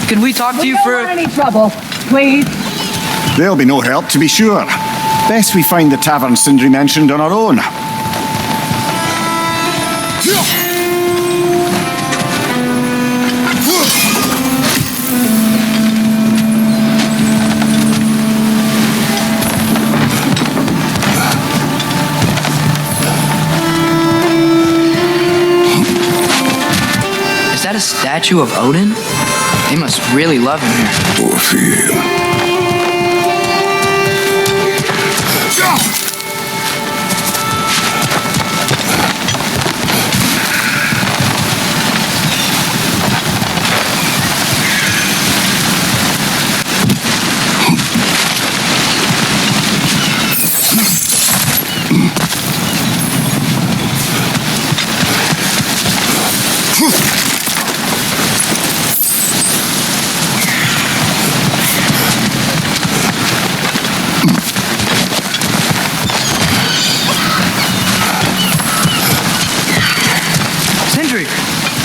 Can we talk to you for... We don't want any trouble, please. There'll be no help, to be sure. Best we find the tavern Sindri mentioned on our own. Is that a statue of Odin? They must really love him here.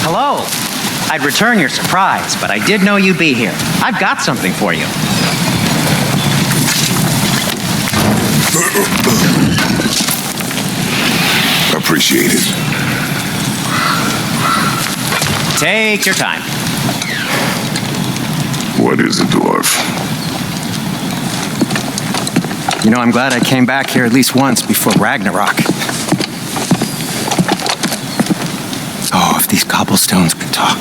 Hello. I'd return your surprise, but I did know you'd be here. I've got something for you. Appreciate it. Take your time. What is it, dwarf? You know, I'm glad I came back here at least once before Ragnarok. Oh, if these cobblestones could talk.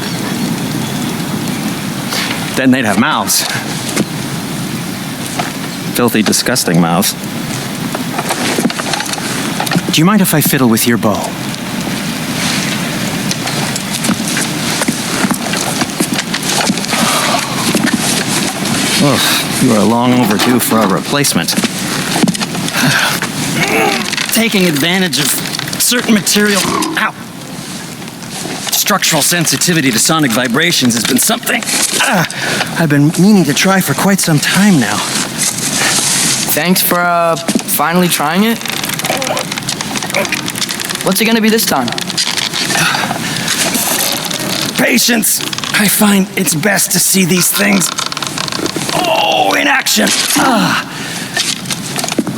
Then they'd have mouths. Filthy, disgusting mouths. Do you mind if I fiddle with your bow? Oh, you are long overdue for a replacement. Taking advantage of certain material. Ow! Structural sensitivity to sonic vibrations has been something I've been meaning to try for quite some time now. Thanks for, finally trying it. What's it gonna be this time? Patience. I find it's best to see these things, in action.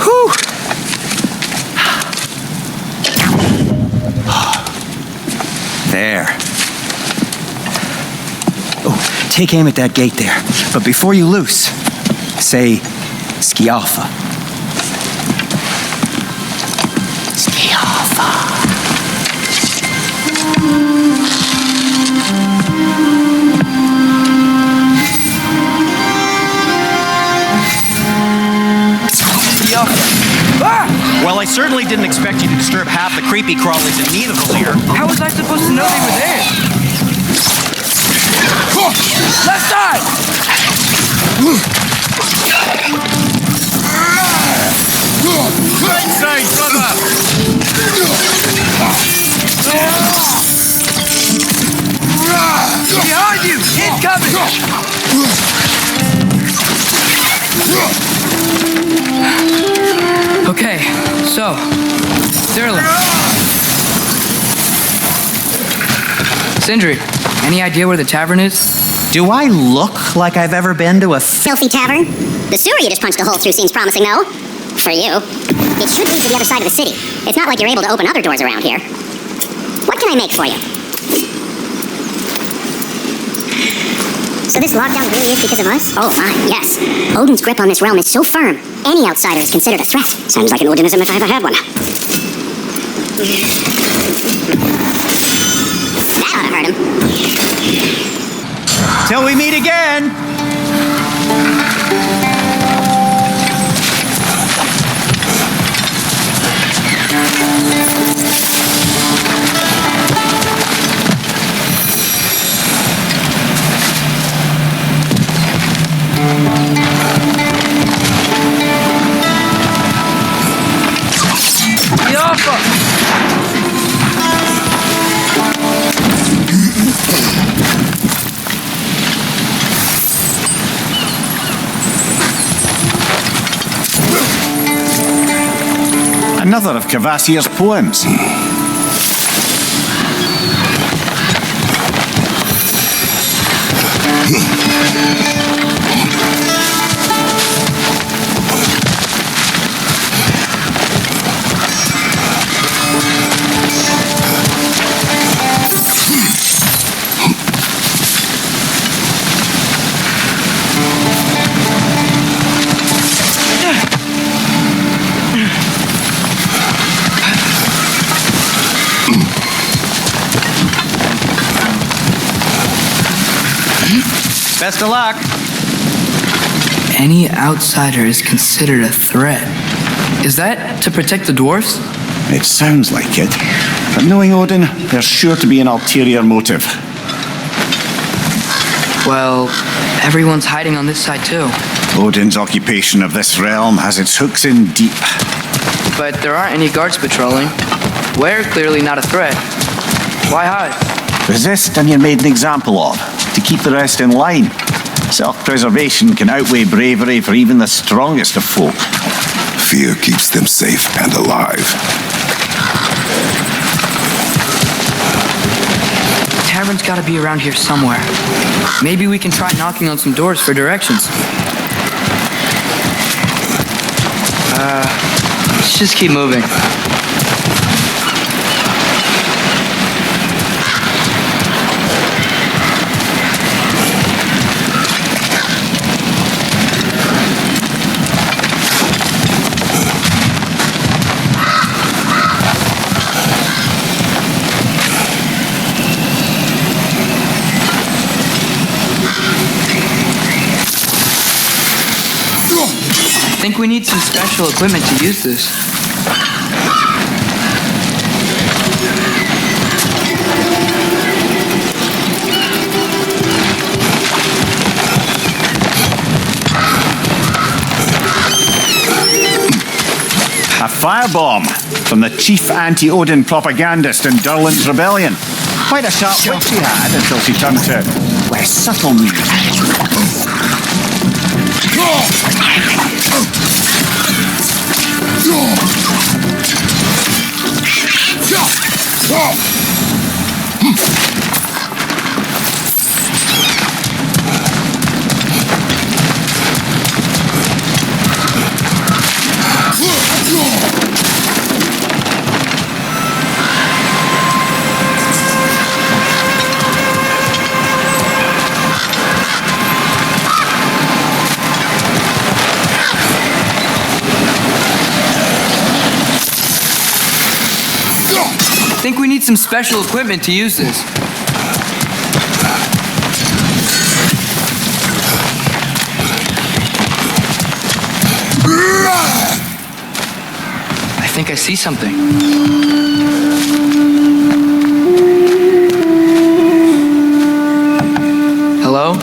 Whew. There. Oh, take aim at that gate there. But before you loose, say, Skialfa. Skialfa. Well, I certainly didn't expect you to disturb half the creepy crawlies in Nidavellir. How was I supposed to know they were there? Left side! Right side, brother! Behind you! Incoming! Okay, so, Sturlin. Sindri, any idea where the tavern is? Do I look like I've ever been to a filthy tavern? The sewer you just punched a hole through seems promising, though. For you. It should lead to the other side of the city. It's not like you're able to open other doors around here. What can I make for you? So this lockdown really is because of us? Oh my, yes. Odin's grip on this realm is so firm, any outsider is considered a threat. Sounds like an Odinism if I ever had one. That ought to hurt him. Till we meet again! Another of Kvasir's poems. Best of luck. Any outsider is considered a threat. Is that to protect the dwarfs? It sounds like it. But knowing Odin, there's sure to be an ulterior motive. Well, everyone's hiding on this side too. Odin's occupation of this realm has its hooks in deep. But there aren't any guards patrolling. We're clearly not a threat. Why hide? Resist and you're made an example of, to keep the rest in line. Self-preservation can outweigh bravery for even the strongest of folk. Fear keeps them safe and alive. The tavern's gotta be around here somewhere. Maybe we can try knocking on some doors for directions. Let's just keep moving. I think we need some special equipment to use this. A firebomb from the chief anti-Odin propagandist in Durland's rebellion. Quite a sharp wit she had until she turned to less subtle means. I think we need some special equipment to use this. I think I see something. Hello?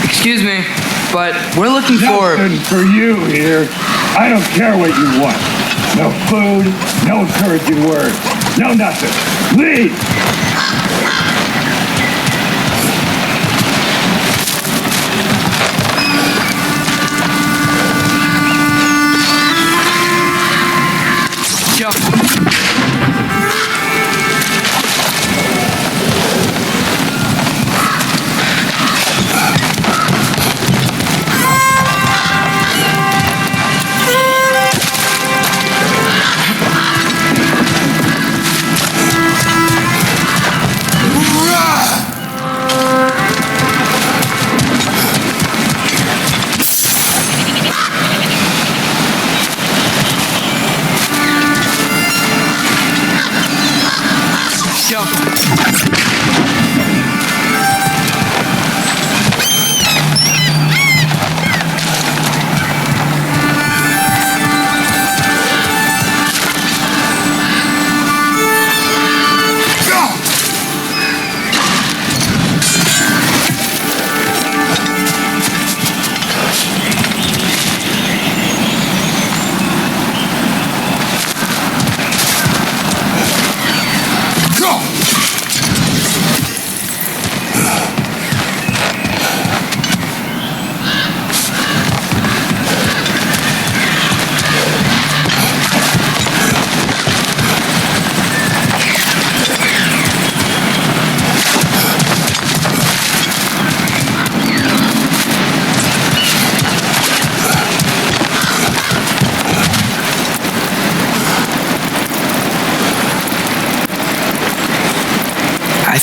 Excuse me, but we're looking for... Nothing for you here. I don't care what you want. No food, no encouraging words, no nothing. Leave!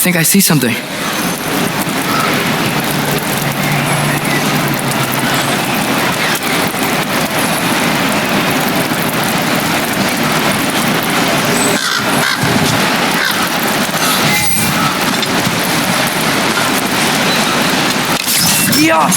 think I see something. Yeah!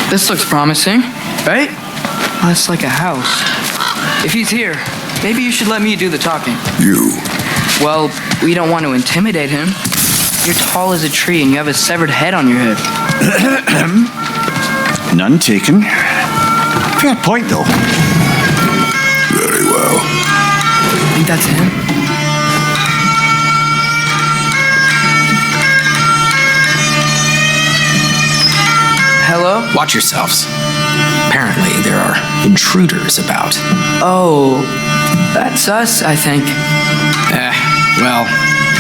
This looks promising, right? Oh, it's like a house. If he's here, maybe you should let me do the talking. You. Well, we don't want to intimidate him. You're tall as a tree and you have a severed head on your head. None taken. Fair point, though. Very well. I think that's him. Hello? Watch yourselves. Apparently, there are intruders about. Oh, that's us, I think. Well,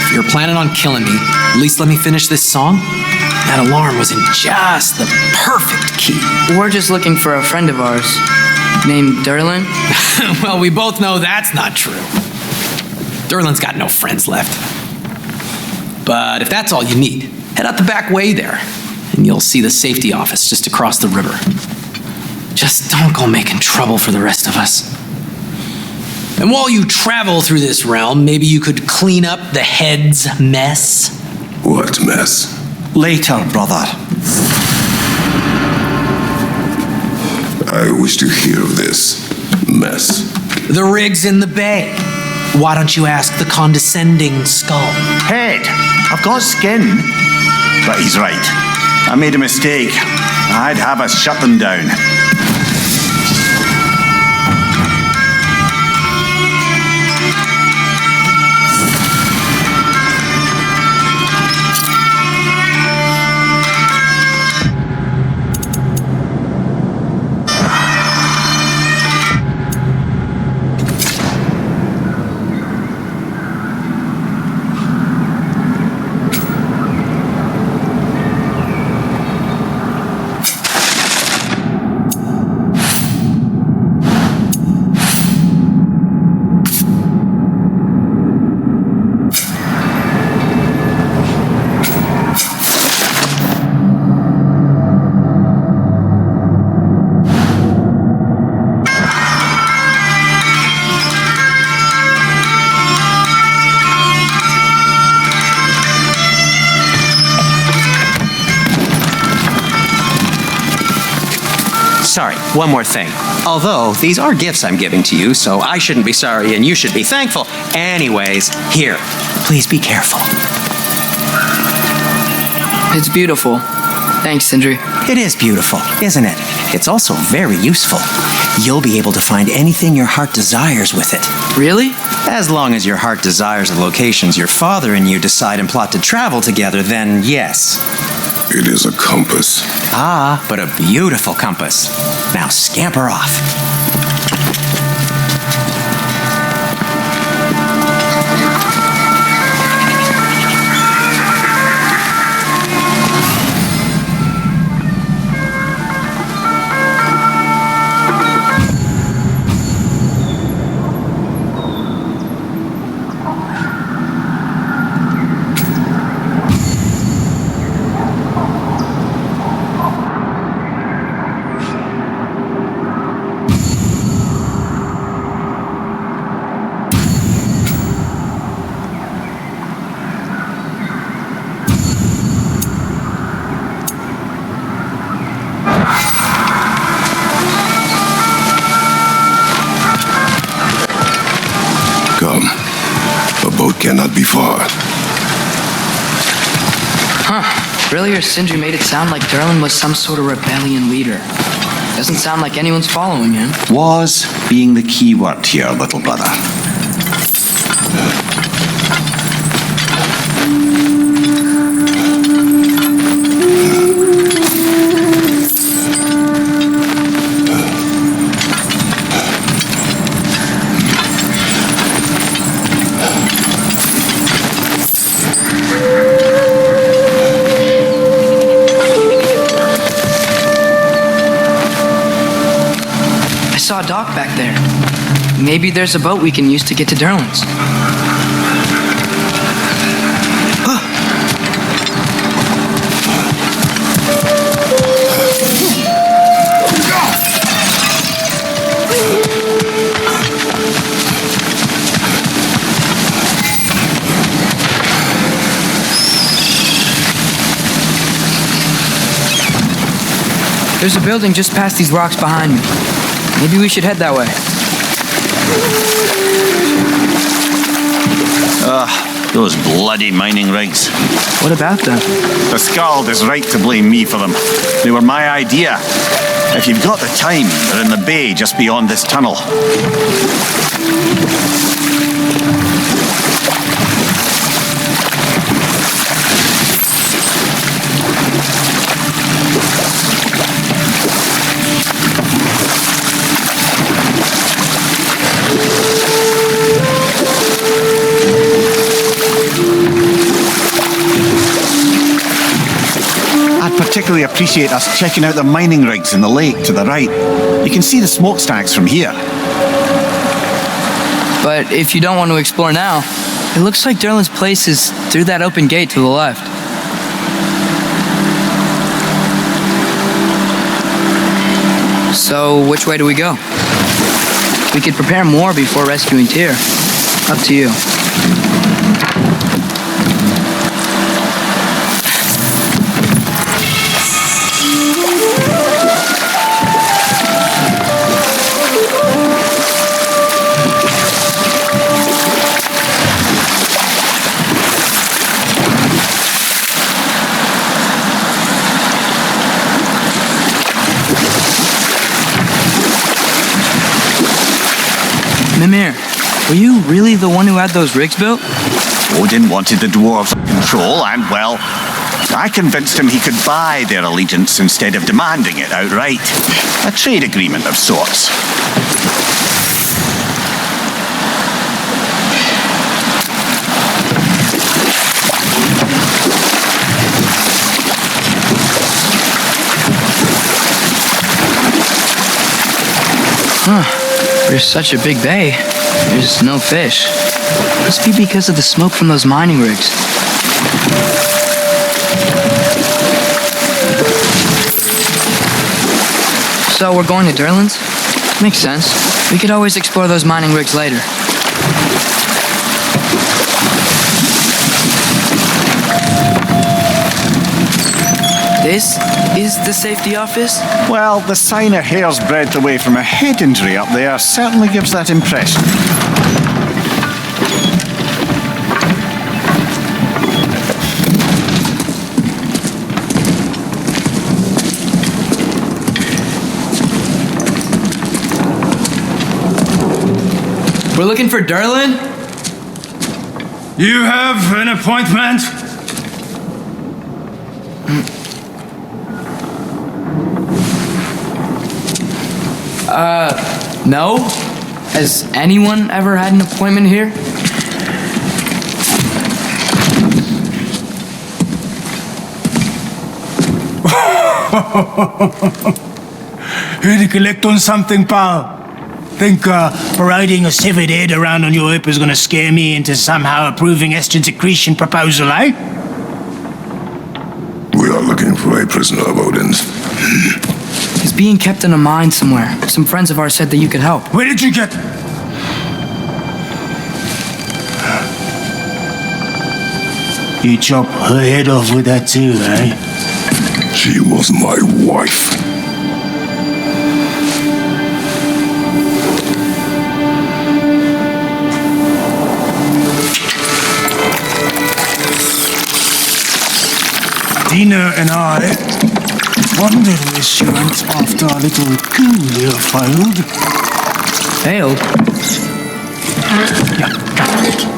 if you're planning on killing me, at least let me finish this song. That alarm was in just the perfect key. We're just looking for a friend of ours named Derlin. Well, we both know that's not true. Derlin's got no friends left. But if that's all you need, head out the back way there, and you'll see the safety office just across the river. Just don't go making trouble for the rest of us. And while you travel through this realm, maybe you could clean up the head's mess. What mess? Later, brother. I wish to hear of this mess. The rig's in the bay. Why don't you ask the condescending skull? Head. I've got skin. But he's right. I made a mistake. I'd have us shut them down. Sorry, one more thing. Although, these are gifts I'm giving to you, so I shouldn't be sorry and you should be thankful. Anyways, here, please be careful. It's beautiful. Thanks, Sindri. It is beautiful, isn't it? It's also very useful. You'll be able to find anything your heart desires with it. Really? As long as your heart desires the locations your father and you decide and plot to travel together, then yes. It is a compass. Ah, but a beautiful compass. Now scamper off. cannot be far. Earlier, Sindri made it sound like Durlin was some sort of rebellion leader. Doesn't sound like anyone's following him. Was being the key word here, little brother. I saw a dock back there. Maybe there's a boat we can use to get to Durlin's. There's a building just past these rocks behind me. Maybe we should head that way. Those bloody mining rigs. What about them? The Skald is right to blame me for them. They were my idea. If you've got the time, they're in the bay just beyond this tunnel. Particularly appreciate us checking out the mining rigs in the lake to the right. You can see the smokestacks from here. But if you don't want to explore now, it looks like Durlin's place is through that open gate to the left. So, which way do we go? We could prepare more before rescuing Tyr. Up to you. Mimir, were you really the one who had those rigs built? Odin wanted the dwarves under control, and, well, I convinced him he could buy their allegiance instead of demanding it outright. A trade agreement of sorts. There's such a big bay. There's no fish. Must be because of the smoke from those mining rigs. So we're going to Durlin's? Makes sense. We could always explore those mining rigs later. This is the safety office? Well, the sign a hair's breadth away from a head injury up there certainly gives that impression. We're looking for Durlin? You have an appointment? No? Has anyone ever had an appointment here? Here to collect on something, pal? Think parading a severed head around on your hip is gonna scare me into somehow approving Eston's accretion proposal, eh? We are looking for a prisoner of Odin's. He's being kept in a mine somewhere. Some friends of ours said that you could help. Where did you get... You chop her head off with that too, eh? She was my wife. Dina and I wondered where she went after our little coup here failed. Failed?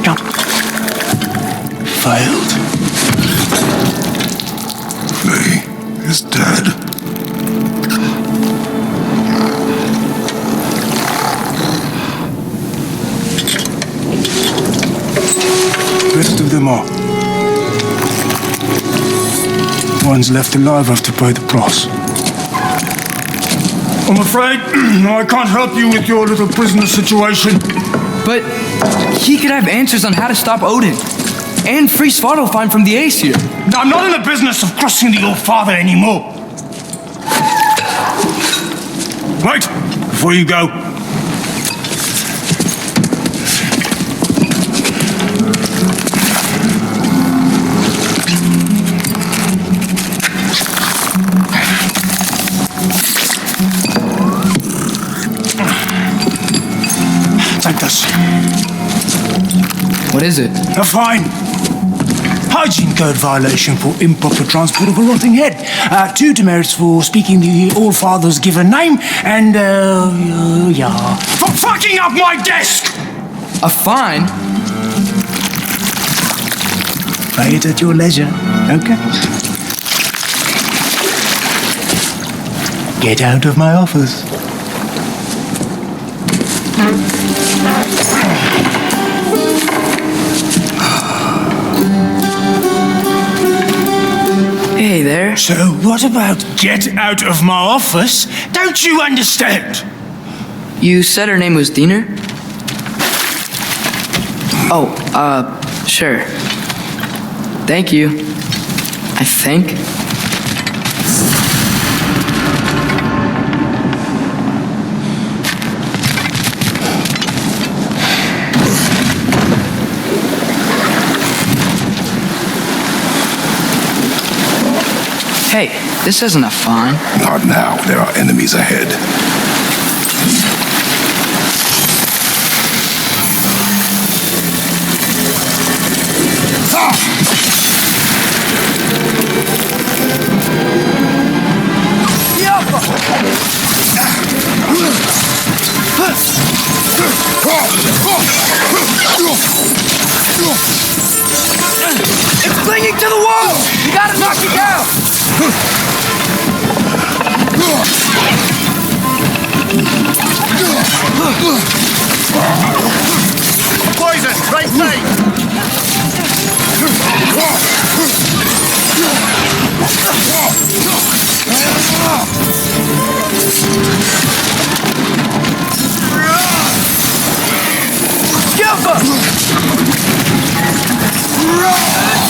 Jump. Failed. Faye is dead. Rest of them are. One's left alive have to pay the price. I'm afraid I can't help you with your little prisoner situation. But he could have answers on how to stop Odin and free Svartalfheim from the Aesir. I'm not in the business of crossing to your father anymore. Wait, before you go. Take this. What is it? A fine. Hygiene code violation for improper transport of a rotting head. 2 demerits for speaking the All-Father's given name, and, for fucking up my desk! A fine? Pay it at your leisure, okay? Get out of my office. Hey there. So what about get out of my office? Don't you understand? You said her name was Diener? Oh, sure. Thank you. I think. Hey, this isn't a fine. Not now. There are enemies ahead. It's clinging to the wall! You gotta knock it down! Poison, right side! Give up!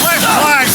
Left flag!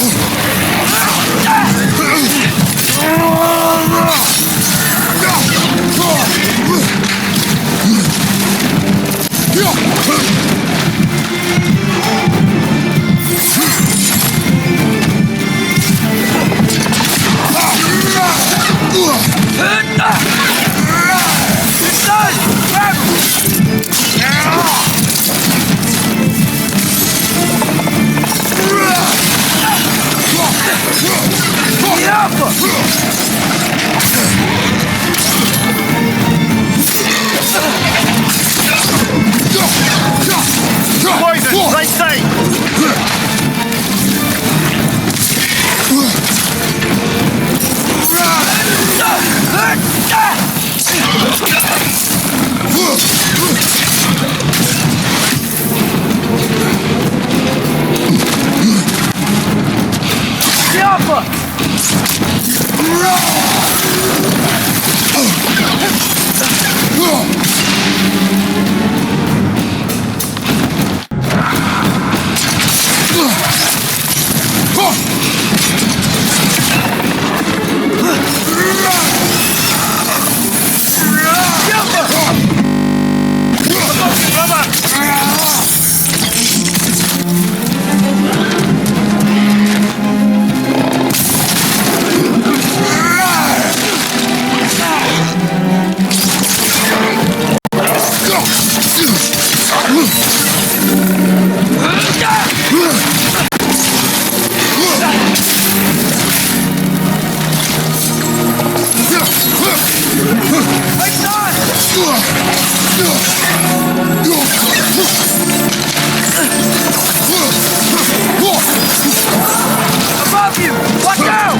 Above you! Watch out!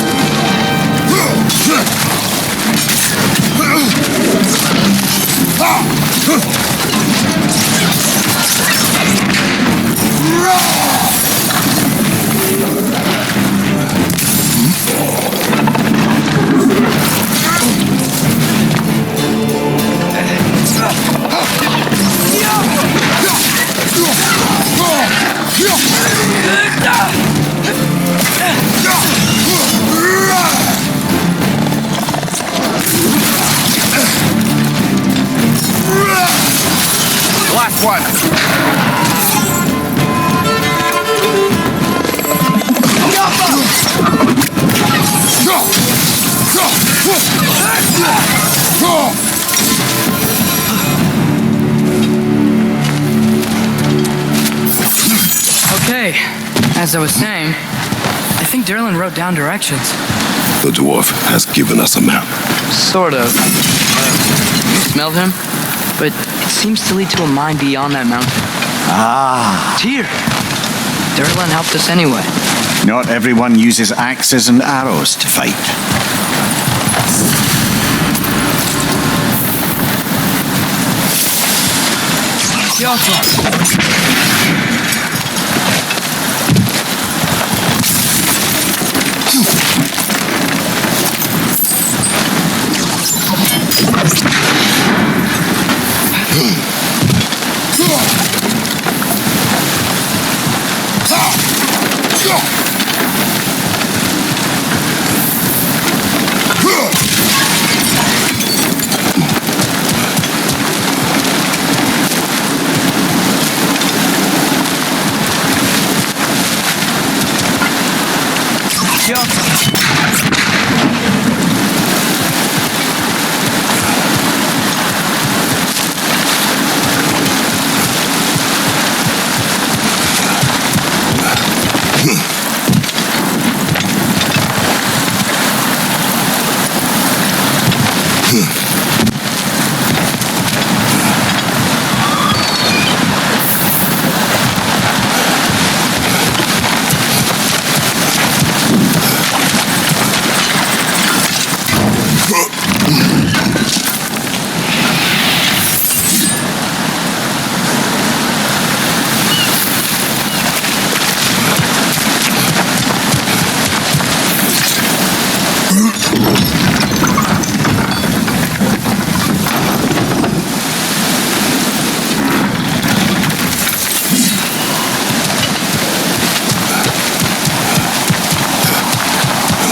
Last one. Okay, as I was saying, I think Derlin wrote down directions. The dwarf has given us a map. Sort of. You smelled him? But it seems to lead to a mine beyond that mountain. Ah. Tyr! Derlin helped us anyway. Not everyone uses axes and arrows to fight.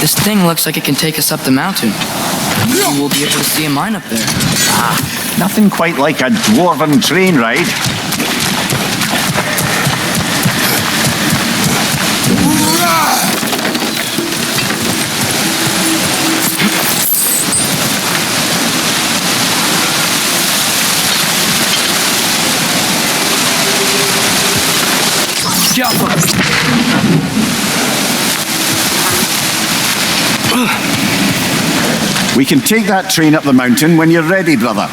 This thing looks like it can take us up the mountain. Maybe we'll be able to see a mine up there. Nothing quite like a dwarven train ride. We can take that train up the mountain when you're ready, brother.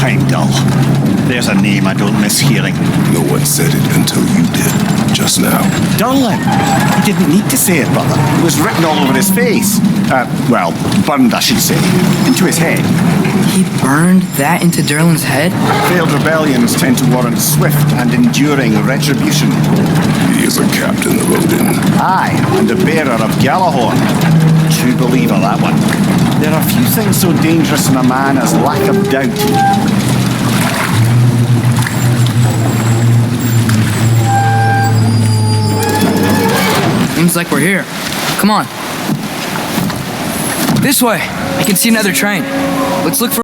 Heimdall. There's a name I don't miss hearing. No one said it until you did, just now. Durlin. He didn't need to say it, brother. It was written all over his face. Well, burned, I should say. Into his head. He burned that into Derlin's head? Failed rebellions tend to warrant swift and enduring retribution. He is a captain of Odin. Aye, and the bearer of Gjallarhorn. True believer, that one. There are few things so dangerous in a man as lack of doubt. Seems like we're here. Come on. This way. I can see another train. Let's look for